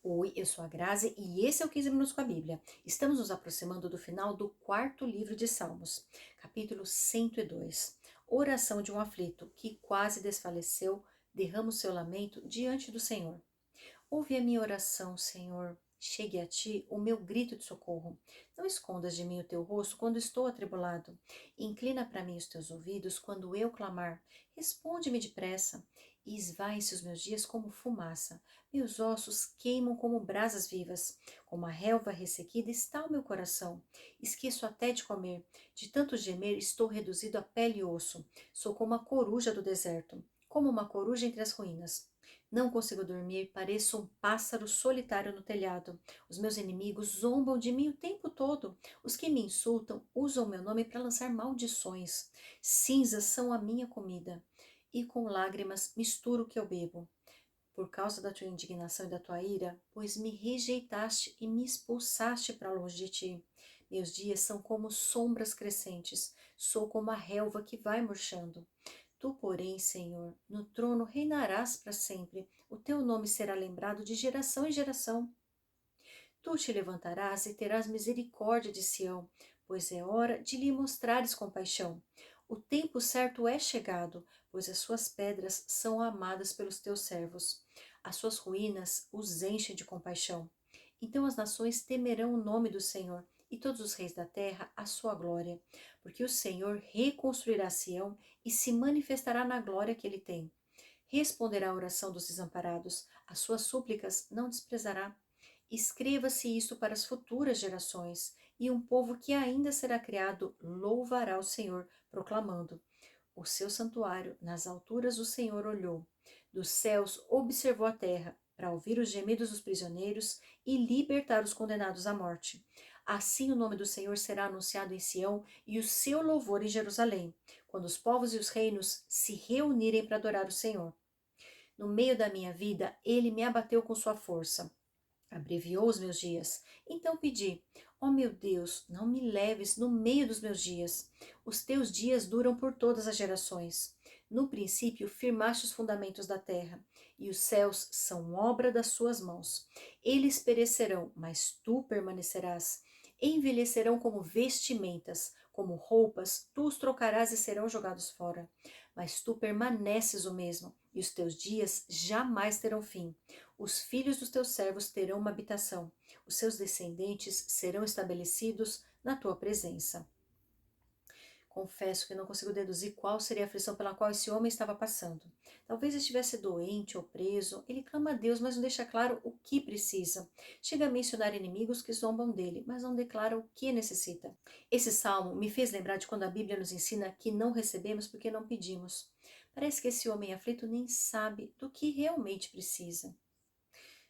Oi, eu sou a Grazi e esse é o 15 Minutos com a Bíblia. Estamos nos aproximando do final do quarto livro de Salmos, capítulo 102. Oração de um aflito que quase desfaleceu, derrama o seu lamento diante do Senhor. Ouve a minha oração, Senhor. Chegue a ti o meu grito de socorro. Não escondas de mim o teu rosto quando estou atribulado. Inclina para mim os teus ouvidos quando eu clamar. Responde-me depressa. E esvai-se os meus dias como fumaça. Meus ossos queimam como brasas vivas. Como a relva ressequida está o meu coração. Esqueço até de comer. De tanto gemer, estou reduzido a pele e osso. Sou como a coruja do deserto, como uma coruja entre as ruínas. Não consigo dormir, pareço um pássaro solitário no telhado. Os meus inimigos zombam de mim o tempo todo. Os que me insultam usam meu nome para lançar maldições. Cinzas são a minha comida, e com lágrimas misturo o que eu bebo. Por causa da tua indignação e da tua ira, pois me rejeitaste e me expulsaste para longe de ti. Meus dias são como sombras crescentes, sou como a relva que vai murchando. Tu, porém, Senhor, no trono reinarás para sempre, o teu nome será lembrado de geração em geração. Tu te levantarás e terás misericórdia de Sião, pois é hora de lhe mostrares compaixão. O tempo certo é chegado, pois as suas pedras são amadas pelos teus servos. As suas ruínas os enchem de compaixão. Então as nações temerão o nome do Senhor, e todos os reis da terra a sua glória, porque o Senhor reconstruirá Sião e se manifestará na glória que ele tem. Responderá à oração dos desamparados, as suas súplicas não desprezará. Escreva-se isto para as futuras gerações, e um povo que ainda será criado louvará o Senhor, proclamando: o seu santuário nas alturas o Senhor olhou, dos céus observou a terra, para ouvir os gemidos dos prisioneiros e libertar os condenados à morte. Assim o nome do Senhor será anunciado em Sião e o seu louvor em Jerusalém, quando os povos e os reinos se reunirem para adorar o Senhor. No meio da minha vida, ele me abateu com sua força. Abreviou os meus dias. Então pedi: ó meu Deus, não me leves no meio dos meus dias. Os teus dias duram por todas as gerações. No princípio firmaste os fundamentos da terra, e os céus são obra das suas mãos. Eles perecerão, mas tu permanecerás. Envelhecerão como vestimentas, como roupas, tu os trocarás e serão jogados fora. Mas tu permaneces o mesmo, e os teus dias jamais terão fim. Os filhos dos teus servos terão uma habitação, os seus descendentes serão estabelecidos na tua presença. Confesso que não consigo deduzir qual seria a aflição pela qual esse homem estava passando. Talvez estivesse doente ou preso. Ele clama a Deus, mas não deixa claro o que precisa. Chega a mencionar inimigos que zombam dele, mas não declara o que necessita. Esse salmo me fez lembrar de quando a Bíblia nos ensina que não recebemos porque não pedimos. Parece que esse homem aflito nem sabe do que realmente precisa.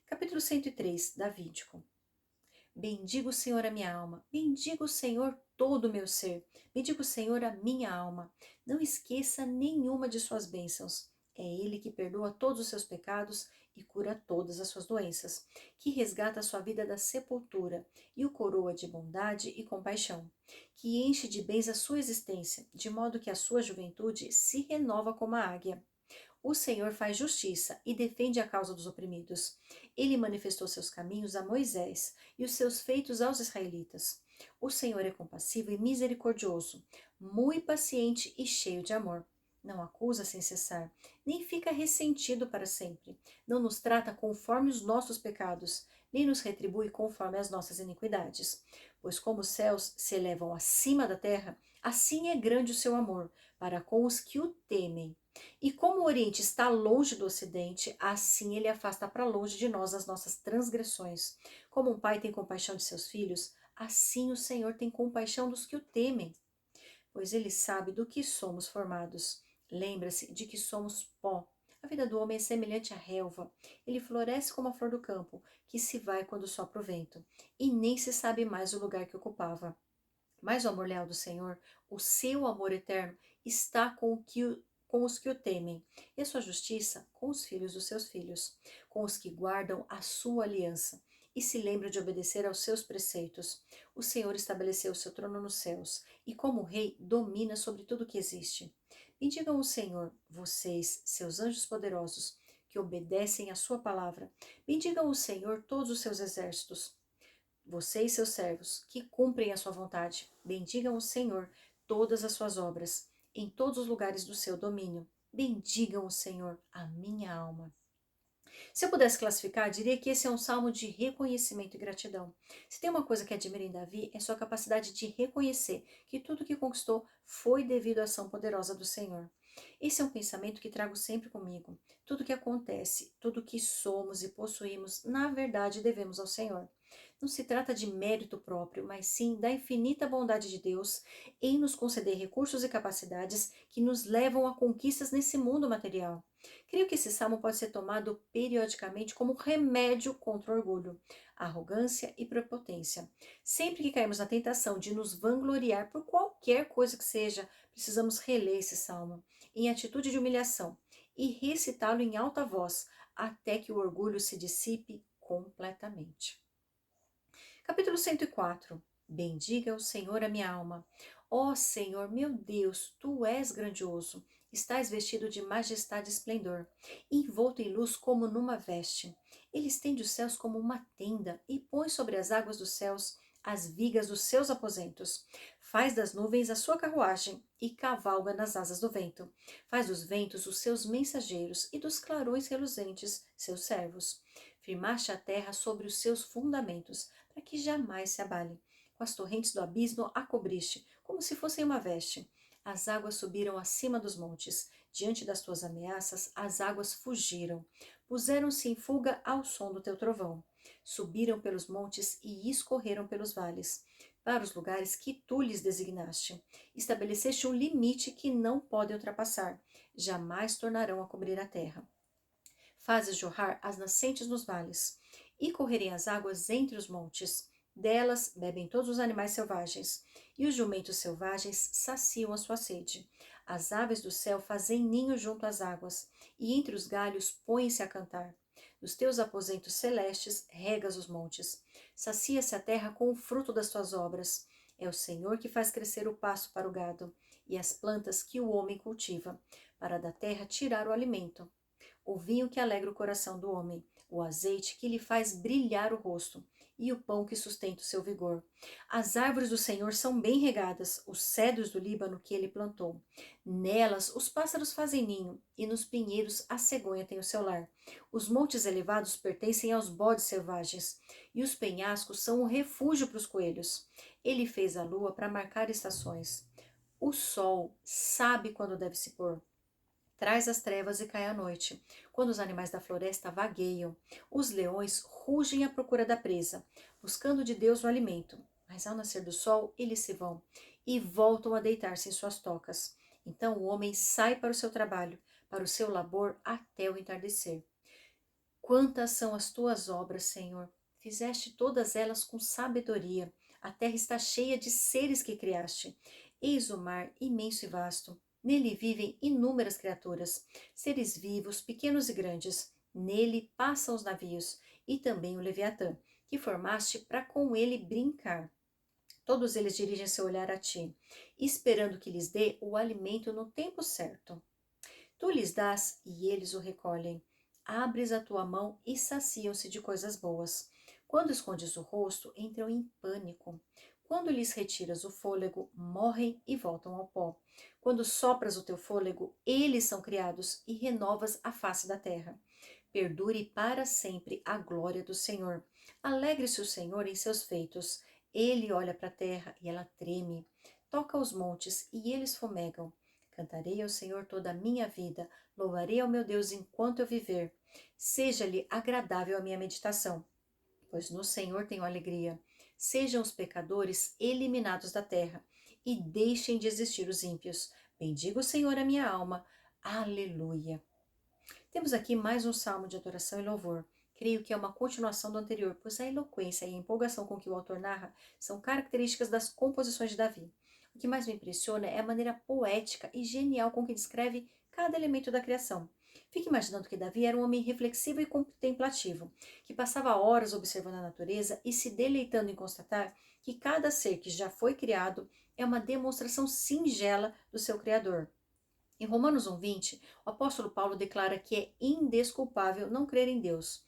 Capítulo 103, Davídico. Bendiga o Senhor a minha alma, bendiga o Senhor todo o meu ser, bendiga o Senhor a minha alma. Não esqueça nenhuma de suas bênçãos. É Ele que perdoa todos os seus pecados e cura todas as suas doenças, que resgata a sua vida da sepultura e o coroa de bondade e compaixão, que enche de bens a sua existência, de modo que a sua juventude se renova como a águia. O Senhor faz justiça e defende a causa dos oprimidos. Ele manifestou seus caminhos a Moisés e os seus feitos aos israelitas. O Senhor é compassivo e misericordioso, muito paciente e cheio de amor. Não acusa sem cessar, nem fica ressentido para sempre. Não nos trata conforme os nossos pecados, nem nos retribui conforme as nossas iniquidades. Pois como os céus se elevam acima da terra, assim é grande o seu amor para com os que o temem. E como o Oriente está longe do Ocidente, assim ele afasta para longe de nós as nossas transgressões. Como um pai tem compaixão de seus filhos, assim o Senhor tem compaixão dos que o temem, pois ele sabe do que somos formados. Lembra-se de que somos pó. A vida do homem é semelhante à relva. Ele floresce como a flor do campo, que se vai quando sopra o vento, e nem se sabe mais o lugar que ocupava. Mas o amor leal do Senhor, o seu amor eterno, está com os que o temem, e a sua justiça com os filhos dos seus filhos, com os que guardam a sua aliança e se lembram de obedecer aos seus preceitos. O Senhor estabeleceu o seu trono nos céus e, como rei, domina sobre tudo o que existe. Bendigam o Senhor, vocês, seus anjos poderosos, que obedecem à sua palavra. Bendigam o Senhor todos os seus exércitos. Você e seus servos, que cumprem a sua vontade, bendigam o Senhor todas as suas obras, em todos os lugares do seu domínio. Bendigam o Senhor, a minha alma. Se eu pudesse classificar, diria que esse é um salmo de reconhecimento e gratidão. Se tem uma coisa que admiro em Davi, é sua capacidade de reconhecer que tudo que conquistou foi devido à ação poderosa do Senhor. Esse é um pensamento que trago sempre comigo. Tudo que acontece, tudo que somos e possuímos, na verdade devemos ao Senhor. Não se trata de mérito próprio, mas sim da infinita bondade de Deus em nos conceder recursos e capacidades que nos levam a conquistas nesse mundo material. Creio que esse salmo pode ser tomado periodicamente como remédio contra o orgulho, arrogância e prepotência. Sempre que cairmos na tentação de nos vangloriar por qualquer coisa que seja, precisamos reler esse salmo em atitude de humilhação e recitá-lo em alta voz até que o orgulho se dissipe completamente. Capítulo 104. Bendiga o Senhor a minha alma. Ó Senhor, meu Deus, tu és grandioso. Estás vestido de majestade e esplendor, envolto em luz como numa veste. Ele estende os céus como uma tenda e põe sobre as águas dos céus as vigas dos seus aposentos. Faz das nuvens a sua carruagem e cavalga nas asas do vento. Faz dos ventos os seus mensageiros e dos clarões reluzentes seus servos. Firmaste a terra sobre os seus fundamentos, para que jamais se abale. Com as torrentes do abismo a cobriste, como se fossem uma veste. As águas subiram acima dos montes. Diante das tuas ameaças, as águas fugiram. Puseram-se em fuga ao som do teu trovão. Subiram pelos montes e escorreram pelos vales, para os lugares que tu lhes designaste. Estabeleceste um limite que não podem ultrapassar. Jamais tornarão a cobrir a terra. Fazes jorrar as nascentes nos vales, e correrem as águas entre os montes. Delas bebem todos os animais selvagens, e os jumentos selvagens saciam a sua sede. As aves do céu fazem ninho junto às águas, e entre os galhos põem-se a cantar. Nos teus aposentos celestes regas os montes. Sacia-se a terra com o fruto das tuas obras. É o Senhor que faz crescer o pasto para o gado, e as plantas que o homem cultiva, para da terra tirar o alimento. O vinho que alegra o coração do homem, o azeite que lhe faz brilhar o rosto, e o pão que sustenta o seu vigor. As árvores do Senhor são bem regadas, os cedros do Líbano que ele plantou. Nelas os pássaros fazem ninho, e nos pinheiros a cegonha tem o seu lar. Os montes elevados pertencem aos bodes selvagens, e os penhascos são um refúgio para os coelhos. Ele fez a lua para marcar estações. O sol sabe quando deve se pôr. Traz as trevas e cai a noite, quando os animais da floresta vagueiam. Os leões rugem à procura da presa, buscando de Deus o alimento. Mas ao nascer do sol, eles se vão e voltam a deitar-se em suas tocas. Então o homem sai para o seu trabalho, para o seu labor até o entardecer. Quantas são as tuas obras, Senhor! Fizeste todas elas com sabedoria. A terra está cheia de seres que criaste. Eis o mar imenso e vasto. Nele vivem inúmeras criaturas, seres vivos, pequenos e grandes. Nele passam os navios e também o Leviatã, que formaste para com ele brincar. Todos eles dirigem seu olhar a ti, esperando que lhes dê o alimento no tempo certo. Tu lhes dás e eles o recolhem. Abres a tua mão e saciam-se de coisas boas. Quando escondes o rosto, entram em pânico. Quando lhes retiras o fôlego, morrem e voltam ao pó. Quando sopras o teu fôlego, eles são criados e renovas a face da terra. Perdure para sempre a glória do Senhor. Alegre-se o Senhor em seus feitos. Ele olha para a terra e ela treme. Toca os montes e eles fumegam. Cantarei ao Senhor toda a minha vida, louvarei ao meu Deus enquanto eu viver. Seja-lhe agradável a minha meditação, pois no Senhor tenho alegria. Sejam os pecadores eliminados da terra, e deixem de existir os ímpios. Bendiga o Senhor a minha alma. Aleluia. Temos aqui mais um salmo de adoração e louvor. Creio que é uma continuação do anterior, pois a eloquência e a empolgação com que o autor narra são características das composições de Davi. O que mais me impressiona é a maneira poética e genial com que descreve cada elemento da criação. Fique imaginando que Davi era um homem reflexivo e contemplativo, que passava horas observando a natureza e se deleitando em constatar que cada ser que já foi criado é uma demonstração singela do seu Criador. Em Romanos 1:20, o apóstolo Paulo declara que é indesculpável não crer em Deus,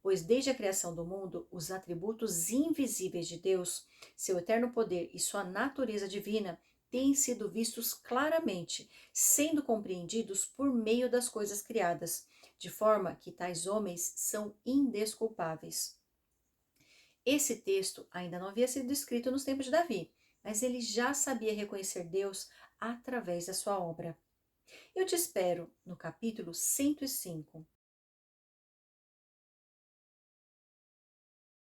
pois desde a criação do mundo, os atributos invisíveis de Deus, seu eterno poder e sua natureza divina têm sido vistos claramente, sendo compreendidos por meio das coisas criadas, de forma que tais homens são indesculpáveis. Esse texto ainda não havia sido escrito nos tempos de Davi, mas ele já sabia reconhecer Deus através da sua obra. Eu te espero no capítulo 105.